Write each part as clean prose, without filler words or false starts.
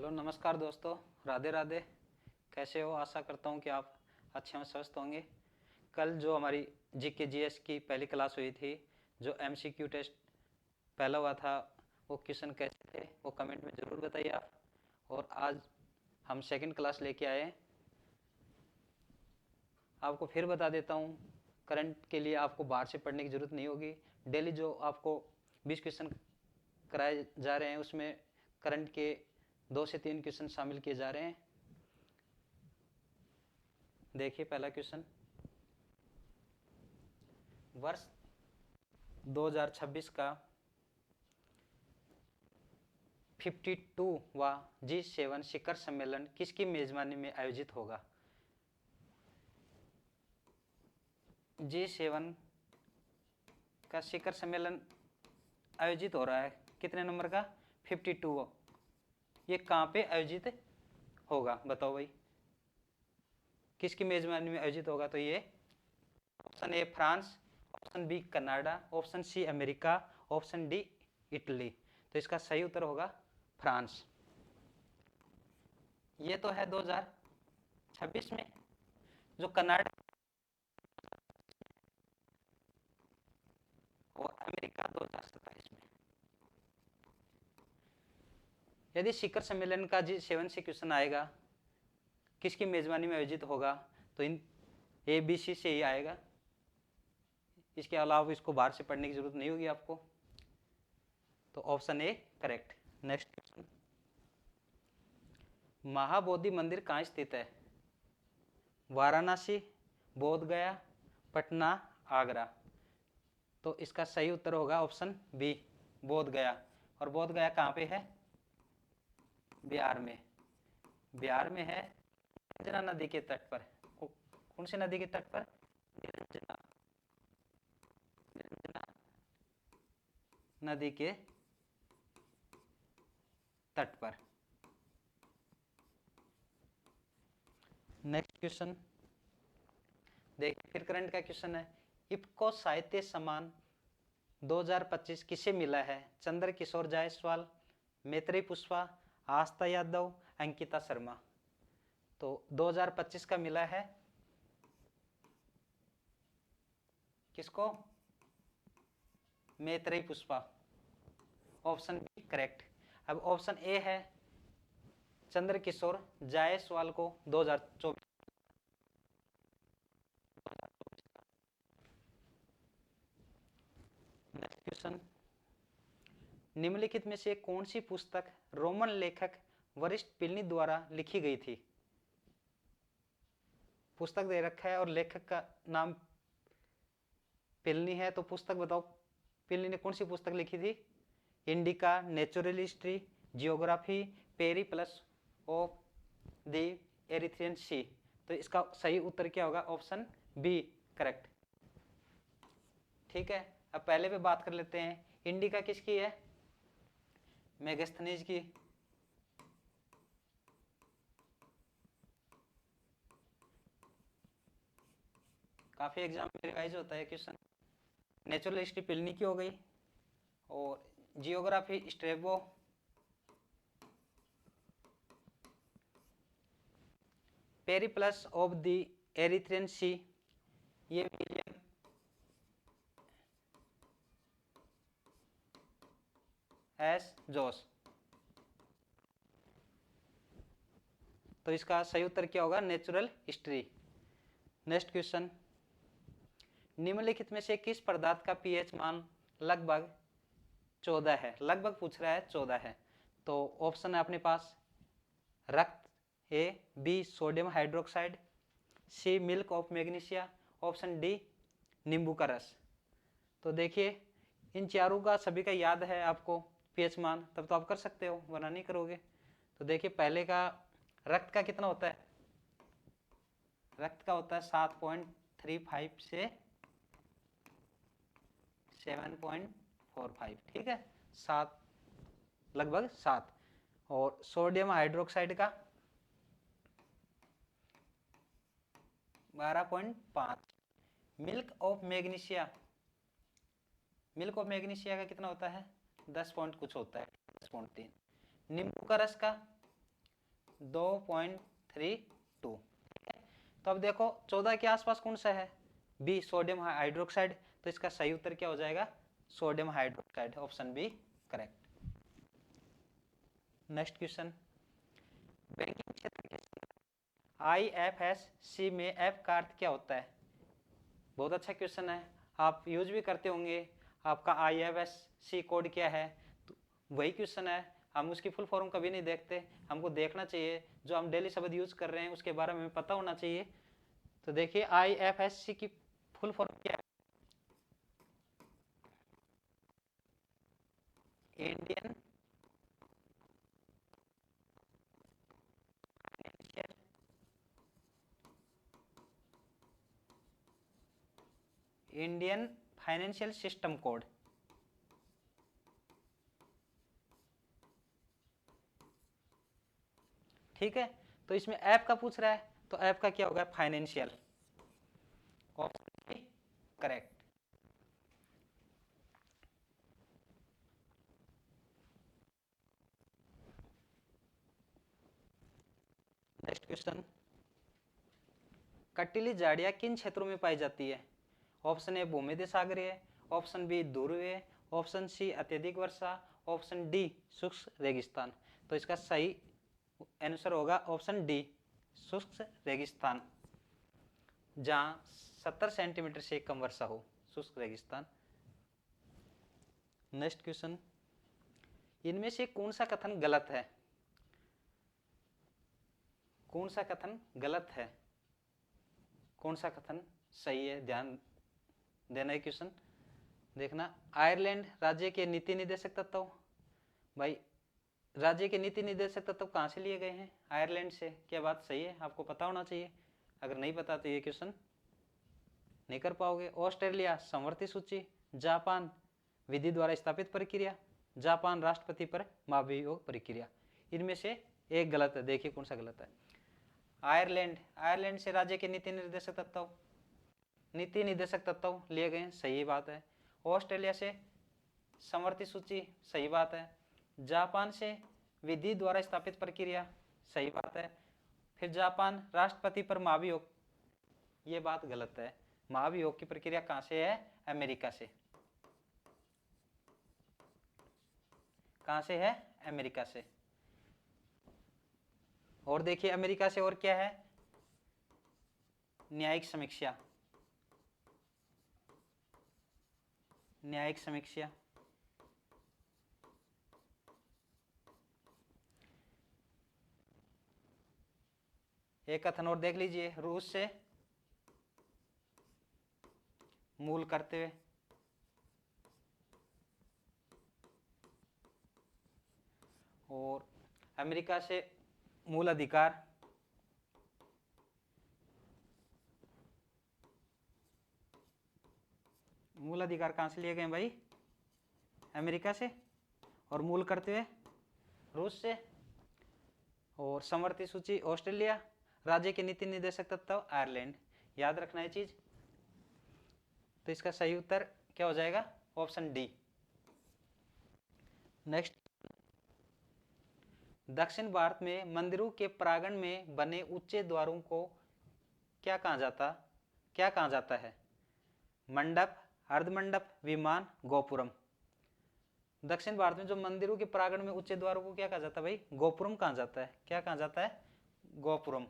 Hello नमस्कार दोस्तों, राधे राधे। कैसे हो? आशा करता हूँ कि आप अच्छे और स्वस्थ होंगे। कल जो हमारी जीके जीएस की पहली क्लास हुई थी, जो एमसीक्यू टेस्ट पहला हुआ था, वो क्वेश्चन कैसे थे वो कमेंट में ज़रूर बताइए आप। और आज हम सेकंड क्लास लेके आए हैं। आपको फिर बता देता हूँ, करंट के लिए आपको बाहर से पढ़ने की ज़रूरत नहीं होगी। डेली जो आपको 20 क्वेश्चन कराए जा रहे हैं, उसमें करंट के 2 से 3 क्वेश्चन शामिल किए जा रहे हैं। देखिए पहला क्वेश्चन, वर्ष 2026 का 52वां G7 शिखर सम्मेलन किसकी मेजबानी में आयोजित होगा? G7 का शिखर सम्मेलन आयोजित हो रहा है, कितने नंबर का? 52। ये कहाँ पे आयोजित होगा बताओ भाई, किसकी मेजबानी में आयोजित होगा? तो ये option A France, option B Canada, option C America, option D Italy. तो इसका सही उत्तर होगा फ्रांस। ये तो है 2026 में। जो कनाडा और अमेरिका 2027 में। यदि शिखर सम्मेलन का G7 से क्वेश्चन आएगा किसकी मेजबानी में आयोजित होगा, तो इन ए बी सी से ही आएगा। इसके अलावा इसको बाहर से पढ़ने की जरूरत नहीं होगी आपको। तो option A correct. Next question, Mahabodhi मंदिर कहाँ स्थित है? वाराणसी, बोध गया, पटना, आगरा। तो इसका सही उत्तर होगा ऑप्शन बी बोध गया। और बोध गया कहाँ पे है? बिहार में। बिहार में है, निरंजना नदी के तट पर। कौन सी नदी के तट पर? निरंजना नदी के तट पर। नेक्स्ट क्वेश्चन देखिए, फिर करंट का क्वेश्चन है, इफ्को साहित्य सम्मान 2025 किसे मिला है? चंद्र किशोर जायसवाल, मैत्री पुष्पा, आस्था यादव, अंकिता शर्मा। तो 2025 का मिला है किसको? Maitri Pushpa. Option B correct. अब ऑप्शन ए है चंद्र किशोर जायसवाल को 2024। नेक्स्ट क्वेश्चन, निम्नलिखित में से कौन सी पुस्तक रोमन लेखक वरिष्ठ प्लिनी द्वारा लिखी गई थी? पुस्तक दे रखा है और लेखक का नाम प्लिनी है, तो पुस्तक बताओ प्लिनी ने कौन सी पुस्तक लिखी थी? Indica, natural history, geography, periplus of the Erythraean sea. तो इसका सही उत्तर क्या होगा? Option B correct. ठीक है, अब पहले पे बात कर लेते हैं, इंडिका किसकी है? मेगास्थनीज की। काफी एग्जाम में रिवाइज होता है क्वेश्चन। नेचुरल हिस्ट्री प्लिनी की हो गई, और geography Strabo, periplus of the Erythraean sea ये विलियम एस जोस। तो इसका सही उत्तर क्या होगा? Natural history. नेक्स्ट क्वेश्चन, निम्नलिखित में से किस पदार्थ का पीएच मान लगभग 14 है? लगभग पूछ रहा है, 14 है। तो ऑप्शन है अपने पास रक्त, A B sodium hydroxide, C milk of magnesia, option D नींबू का रस। तो देखिए इन चारों का सभी का याद है आपको पीएच मान, तब तो आप कर सकते हो, वरना नहीं करोगे। तो देखिए पहले का रक्त का कितना होता है? रक्त का होता है 7.35 से 7.45। ठीक है, 7, लगभग 7। और सोडियम हाइड्रोक्साइड का 12.5। Milk of magnesia, milk of magnesia का कितना होता है? 10 पॉइंट कुछ होता है, 10.3। नींबू का रस का 2.32। तो अब देखो 14 के आसपास कौन सा है, बी सोडियम हाइड्रोक्साइड, तो इसका सही उत्तर क्या हो जाएगा, sodium hydroxide, option B correct. Next question, banking क्षेत्र के IFSC में एफ का अर्थ क्या होता है। बहुत अच्छा क्वेश्चन है, आप यूज भी करते होंगे। आपका IFSC कोड क्या है, तो वही क्वेश्चन है, हम उसकी फुल फॉर्म कभी नहीं देखते, हमको देखना चाहिए जो हम डेली शब्द यूज कर रहे हैं उसके बारे में पता होना चाहिए। तो देखिए IFSC की फुल फॉर्म क्या है, Indian Indian financial system code. ठीक है, तो इसमें ऐप का पूछ रहा है, तो ऐप का क्या होगा, financial, option correct. Next question, कटीली झाड़ियां किन क्षेत्रों में पाई जाती है। ऑप्शन ए भूमध्य सागरीय, ऑप्शन बी ध्रुवीय, ऑप्शन सी अत्यधिक वर्षा, ऑप्शन डी शुष्क रेगिस्तान। तो इसका सही आंसर होगा ऑप्शन डी शुष्क रेगिस्तान, जहां 70 सेंटीमीटर से कम वर्षा हो, शुष्क रेगिस्तान। नेक्स्ट क्वेश्चन, इनमें से कौन सा कथन गलत है, कौन सा कथन गलत है, कौन सा कथन सही है, ध्यान देना है क्वेश्चन। देखना, आयरलैंड राज्य के नीति निर्देशक तत्व, भाई राज्य के नीति निर्देशक तत्व कहाँ से लिए गए हैं, आयरलैंड से, क्या बात सही है, आपको पता होना चाहिए, अगर नहीं पता तो ये क्वेश्चन नहीं कर पाओगे। ऑस्ट्रेलिया समवर्ती सूची, जापान विधि द्वारा स्थापित प्रक्रिया, जापान राष्ट्रपति पर महाभियोग प्रक्रिया। इनमें से एक गलत है, देखिए कौन सा गलत है। आयरलैंड, आयरलैंड से राज्य के नीति निर्देशक तत्व लिए गए, सही बात है। ऑस्ट्रेलिया से समवर्ती सूची, सही बात है। जापान से विधि द्वारा स्थापित प्रक्रिया, सही बात है। फिर जापान राष्ट्रपति पर महाभियोग, ये बात गलत है। महाभियोग की प्रक्रिया कहां से है, अमेरिका से, कहां से है, अमेरिका से। और देखिए अमेरिका से और क्या है, न्यायिक समीक्षा, न्यायिक समीक्षा। एक कथन और देख लीजिए, रूस से मूल करते हुए, और अमेरिका से मूल अधिकार, मूल अधिकार कहां से लिए गए भाई, अमेरिका से, और मूल करते हुए रूस से, और समवर्ती सूची ऑस्ट्रेलिया, राज्य के नीति निर्देशक तत्व आयरलैंड। याद रखना है चीज। तो इसका सही उत्तर क्या हो जाएगा, ऑप्शन डी। नेक्स्ट, दक्षिण भारत में मंदिरों के प्रांगण में बने ऊंचे द्वारों को क्या कहा जाता है, मंडप, अर्धमंडप, विमान, गोपुरम। दक्षिण भारत में जो मंदिरों के प्रांगण में ऊंचे द्वारों को क्या कहा जाता है भाई, गोपुरम कहा जाता है, क्या कहा जाता है, गोपुरम,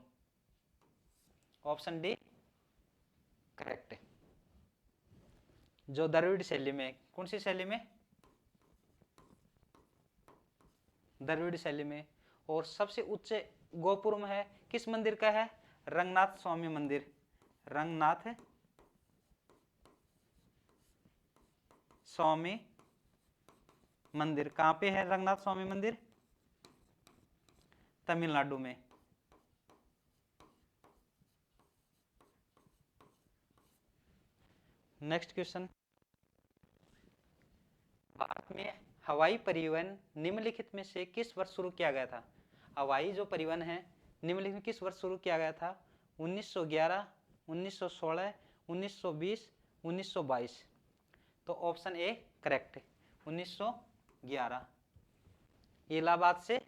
ऑप्शन डी करेक्ट है। जो द्रविड़ शैली में, कौन सी शैली में, द्रविड़ शैली में। और सबसे ऊंचे गोपुरम है किस मंदिर का है, रंगनाथ स्वामी मंदिर, रंगनाथ स्वामी मंदिर कहां पे है, रंगनाथ स्वामी मंदिर तमिलनाडु में। नेक्स्ट क्वेश्चन, भारत में हवाई परिवहन निम्नलिखित में से किस वर्ष शुरू किया गया था। हवाई जो परिवहन है निम्नलिखित में किस वर्ष शुरू किया गया था, 1911, 1916, 1920, 1922। तो ऑप्शन ए करेक्ट, 1911, इलाहाबाद से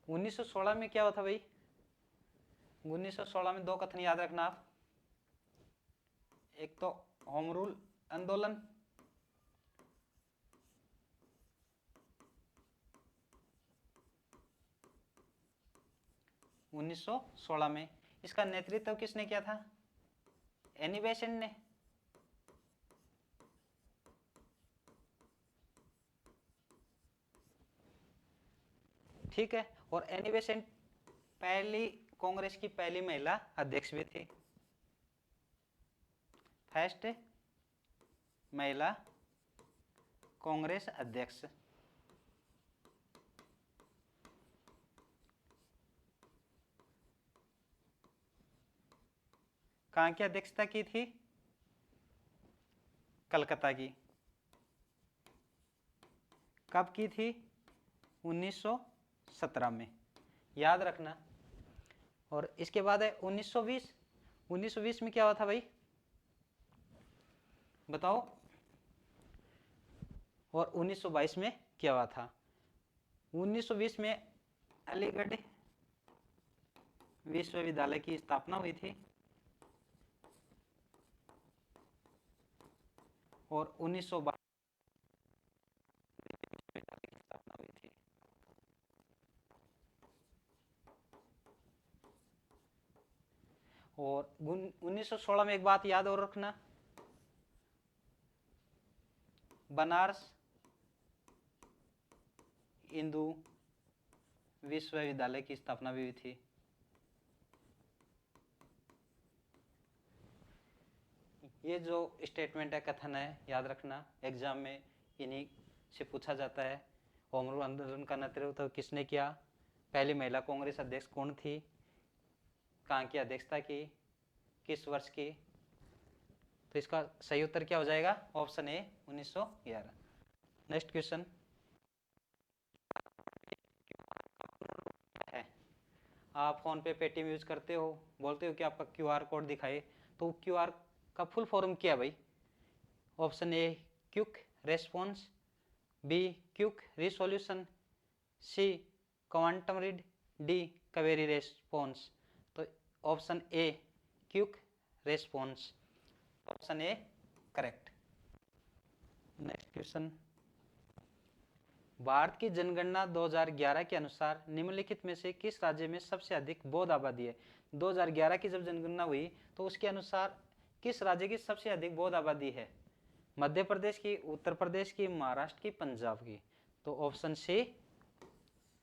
1916 में क्या हुआ था भाई? 1916 में दो कथन याद रखना आप। एक तो होम रूल आंदोलन, उन्नीस सौ 16 में। इसका नेतृत्व किसने किया था? एनी बेसेंट ने। ठीक है, और एनी बेसेंट पहली कांग्रेस की पहली महिला अध्यक्ष भी थी, फर्स्ट महिला कांग्रेस अध्यक्ष। कहाँ की अध्यक्षता की थी? कलकत्ता की। कब की थी? 1917 में, याद रखना। और इसके बाद है 1920। 1920 में क्या हुआ था भाई, बताओ? और 1922 में क्या हुआ था? 1920 में अलीगढ़ विश्वविद्यालय की स्थापना हुई थी, और 1922 विश्वविद्यालय की स्थापना हुई थी। और 1916 में एक बात याद और रखना, बनारस हिंदू विश्वविद्यालय की स्थापना भी हुई थी। ये जो स्टेटमेंट है, कथन है, याद रखना, एग्जाम में इन्हीं से पूछा जाता है। होम रूल आंदोलन का नेतृत्व किसने किया? पहली महिला कांग्रेस अध्यक्ष कौन थी? कहाँ की अध्यक्षता की? किस वर्ष की? तो इसका सही उत्तर क्या हो जाएगा? Option A 1911। नेक्स्ट क्वेश्चन है, आप फोन पे पेटीएम यूज करते हो, बोलते हो कि आपका क्यूआर कोड दिखाए, तो क्यूआर का फुल फॉर्म क्या है भाई? Option A quick response, B quick resolution, C quantum read, D query response. तो option A quick response, option A correct. Next question, Bharat की जनगणना 2011 के अनुसार निम्नलिखित में से किस राज्य में सबसे अधिक बौद्ध आबादी है? 2011 की जब जनगणना हुई तो उसके अनुसार किस राज्य की सबसे अधिक बौद्ध आबादी है? मध्य प्रदेश की, उत्तर प्रदेश की, महाराष्ट्र की, पंजाब की? तो ऑप्शन सी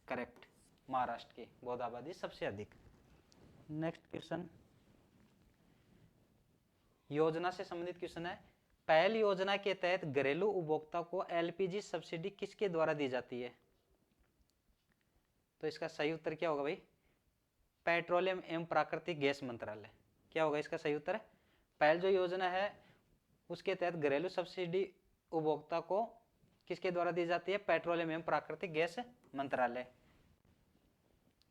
करेक्ट, महाराष्ट्र की बौद्ध आबादी सबसे अधिक। नेक्स्ट क्वेश्चन, योजना से संबंधित क्वेश्चन है। पहल योजना के तहत घरेलू उपभोक्ता को एलपीजी सब्सिडी किसके द्वारा दी जाती है? तो इसका सही उत्तर क्या होगा भाई? पेट्रोलियम एवं प्राकृतिक गैस मंत्रालय। क्या होगा इसका सही उत्तर? पहल जो योजना है उसके तहत घरेलू सब्सिडी उपभोक्ता को किसके द्वारा दी जाती है? पेट्रोलियम एवं प्राकृतिक गैस मंत्रालय।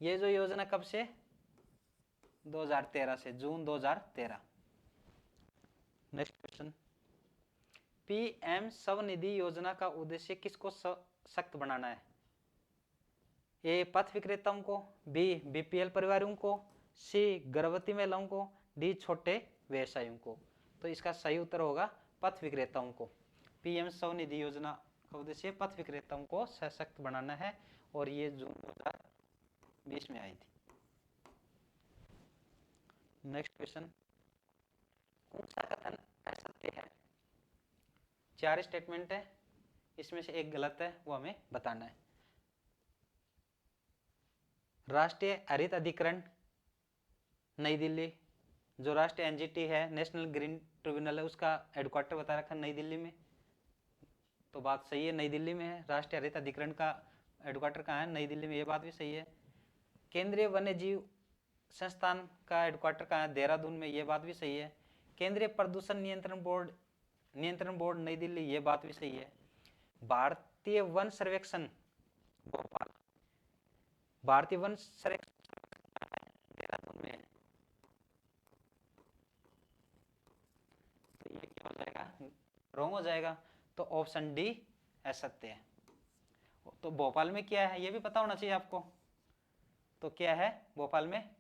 ये जो योजना कब से? 2013 से, जून 2013। नेक्स्ट क्वेश्चन, पीएम स्वनिधि योजना का उद्देश्य किसको सशक्त बनाना है? ए पथ विक्रेताओं को, बी बीपीएल परिवारों को, सी गर्भवती महिलाओं को, डी छोटे व्यवसायियों को? तो इसका सही उत्तर होगा पथ विक्रेताओं को। पीएम स्वनिधि योजना का उद्देश्य पथ विक्रेताओं को सशक्त बनाना है, और ये जून 2020 में आई थी। नेक्स्ट क्वेश्चन, कौन सा कथन असत्य है? 4 स्टेटमेंट है, इसमें से एक गलत है, वो हमें बताना है। राष्ट्रीय हरित अधिकरण नई दिल्ली, जो राष्ट्रीय एनजीटी है, नेशनल ग्रीन ट्रिब्यूनल है, उसका हेडक्वार्टर बता रखा नई दिल्ली में। तो बात सही है, नई दिल्ली में है। राष्ट्रीय हरित अधिकरण का हेडक्वार्टर कहाँ है? नई दिल्ली में, ये बात भी सही है। केंद्रीय वन्य जीव संस्थान का हेडक्वार्टर कहाँ है? देहरादून में, ये बात भी सही है। केंद्रीय प्रदूषण नियंत्रण बोर्ड नई दिल्ली, ये बात भी सही है। भारतीय वन सर्वेक्षण भोपाल, भारतीय वन सर्वेक्षण देहरादून में, तो ये क्या हो जाएगा? रॉन्ग हो जाएगा। तो ऑप्शन डी असत्य है। तो भोपाल में क्या है ये भी पता होना चाहिए आपको। तो क्या है भोपाल में?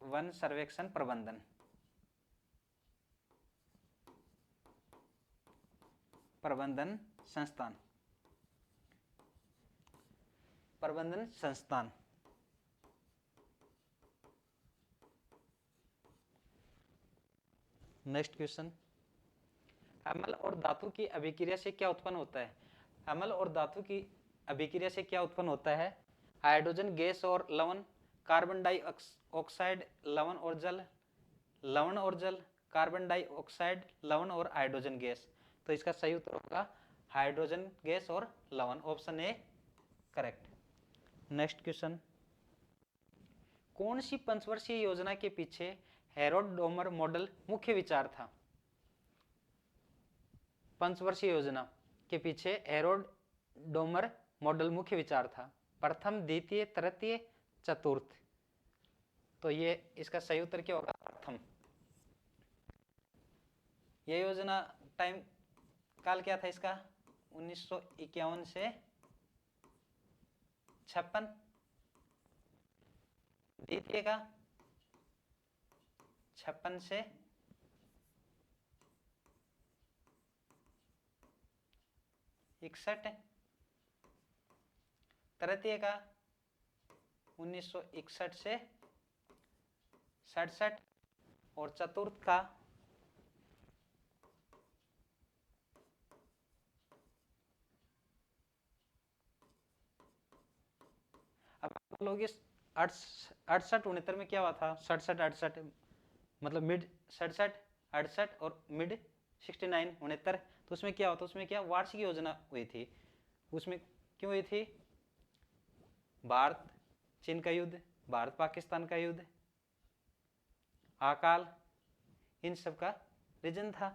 वन सर्वेक्षण प्रबंधन संस्थान, प्रबंधन संस्थान। नेक्स्ट क्वेश्चन, अम्ल और धातु की अभिक्रिया से क्या उत्पन्न होता है? अम्ल और धातु की अभिक्रिया से क्या उत्पन्न होता है? हाइड्रोजन गैस और लवण, कार्बन डाइऑक्साइड लवण और जल, लवण और जल, कार्बन डाइऑक्साइड लवण और हाइड्रोजन गैस। तो इसका सही उत्तर होगा हाइड्रोजन गैस और लवण, option A correct. Next question, कौन सी पंचवर्षीय योजना के पीछे हेरोड-डोमर मॉडल मुख्य विचार था? पंचवर्षीय योजना के पीछे हेरोड-डोमर मॉडल मुख्य विचार था। प्रथम, द्वितीय, तृतीय, चतुर्थ। तो ये इसका सही उत्तर क्या होगा? प्रथम। यह योजना टाइम काल क्या था इसका? 1951 से 56। द्वितीय का 56 से 61, तृतीय का 1961 से 67 और चतुर्थ का अब लोग इस 68 69 में क्या हुआ था? 67 68 मतलब मिड 67 68 और मिड 69 69। तो उसमें क्या होता? उसमें क्या वार्षिक योजना हुई थी। उसमें क्यों हुई थी? भारत चीन का युद्ध, भारत पाकिस्तान का युद्ध, अकाल, इन सब का रीजन था।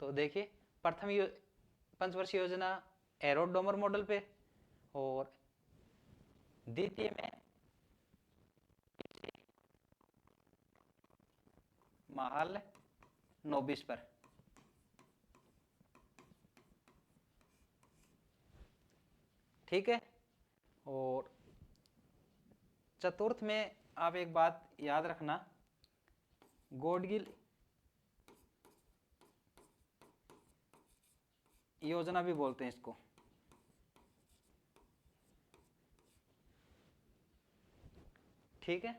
तो देखिए प्रथम पंचवर्षीय योजना हेरोड-डोमर मॉडल पे, और द्वितीय में महाल नोबिस पर। ठीक है। और चतुर्थ में आप एक बात याद रखना, गॉडगिल योजना भी बोलते हैं इसको। ठीक है,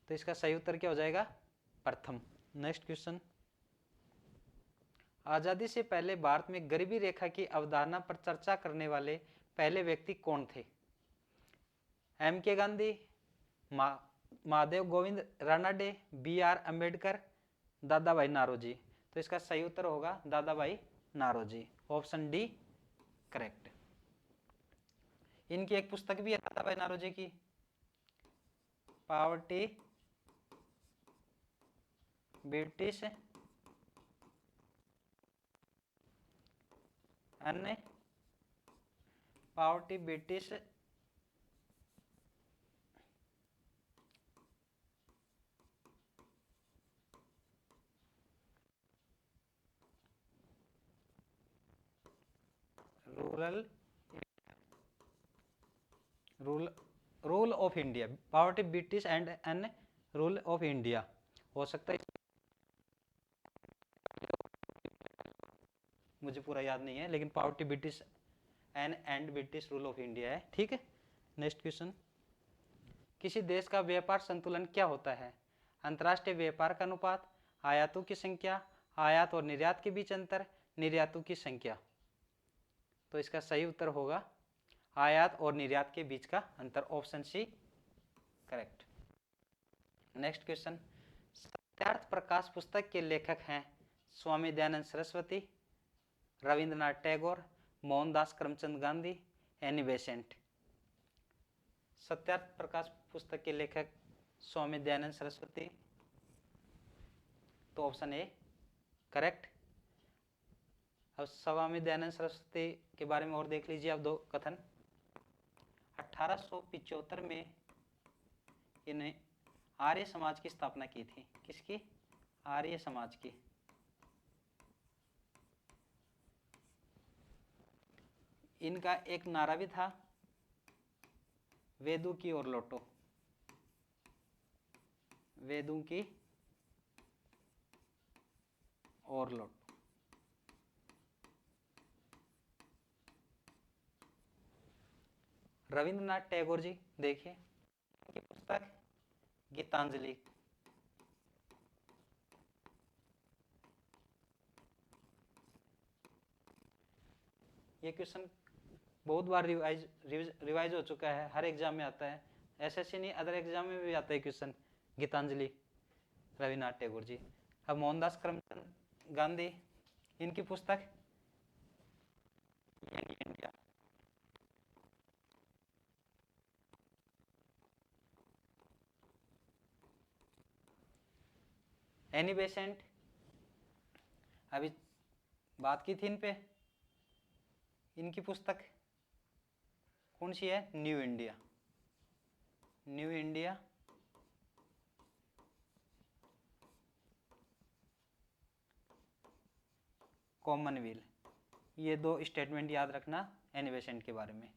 तो इसका सही उत्तर क्या हो जाएगा? प्रथम। नेक्स्ट क्वेश्चन, आजादी से पहले भारत में गरीबी रेखा की अवधारणा पर चर्चा करने वाले पहले व्यक्ति कौन थे? एम के गांधी, महादेव गोविंद रानाडे, बी आर अम्बेडकर, दादा भाई नारोजी। तो इसका सही उत्तर होगा दादा भाई नारोजी, ऑप्शन डी करेक्ट। इनकी एक पुस्तक भी है दादा भाई नारोजी की, पावर्टी ब्रिटिश अन्य poverty British rule of India, poverty British and rule of India हो सकता है, मुझे पूरा याद नहीं है, लेकिन poverty British and British rule of India है। ठीक है। नेक्स्ट क्वेश्चन, किसी देश का व्यापार संतुलन क्या होता है? अंतर्राष्ट्रीय व्यापार का अनुपात, आयातों की संख्या, आयात और निर्यात के बीच अंतर, निर्यातों की संख्या। तो इसका सही उत्तर होगा आयात और निर्यात के बीच का अंतर, option C correct. Next question, Satyarth Prakash पुस्तक के लेखक हैं स्वामी दयानंद सरस्वती, रविंद्रनाथ टैगोर, मोहनदास करमचंद गांधी, एनी बेसेंट। सत्यार्थ प्रकाश पुस्तक के लेखक स्वामी दयानंद सरस्वती, तो ऑप्शन ए करेक्ट। अब स्वामी दयानंद सरस्वती के बारे में और देख लीजिए आप दो कथन। 1875 में इन्हें आर्य समाज की स्थापना की थी। किसकी? आर्य समाज की। इनका एक नारा भी था, वेदों की ओर लौटो, वेदों की ओर लौटो। रविंद्रनाथ टैगोर जी देखिए, उनकी पुस्तक गीतांजलि। ये क्वेश्चन बहुत बार रिवाइज हो चुका है, हर एग्जाम में आता है, एसएससी नहीं अदर एग्जाम में भी आता है क्वेश्चन, गीतांजलि रविन्द्रनाथ टैगोर जी। अब मोहनदास करमचंद गांधी, इनकी पुस्तक इंडिया। एनी बेसेंट, अभी बात की थी इन पे, इनकी पुस्तक कौन सी है, new India, new India. Commonwealth, ये दो स्टेटमेंट याद रखना एनी बेसेंट के बारे में।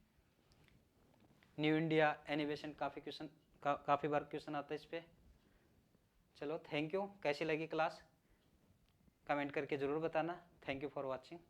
न्यू इंडिया, एनी बेसेंट, काफ़ी बार क्वेश्चन आता है इस पे। चलो थैंक यू, कैसी लगी क्लास कमेंट करके ज़रूर बताना। Thank you for watching.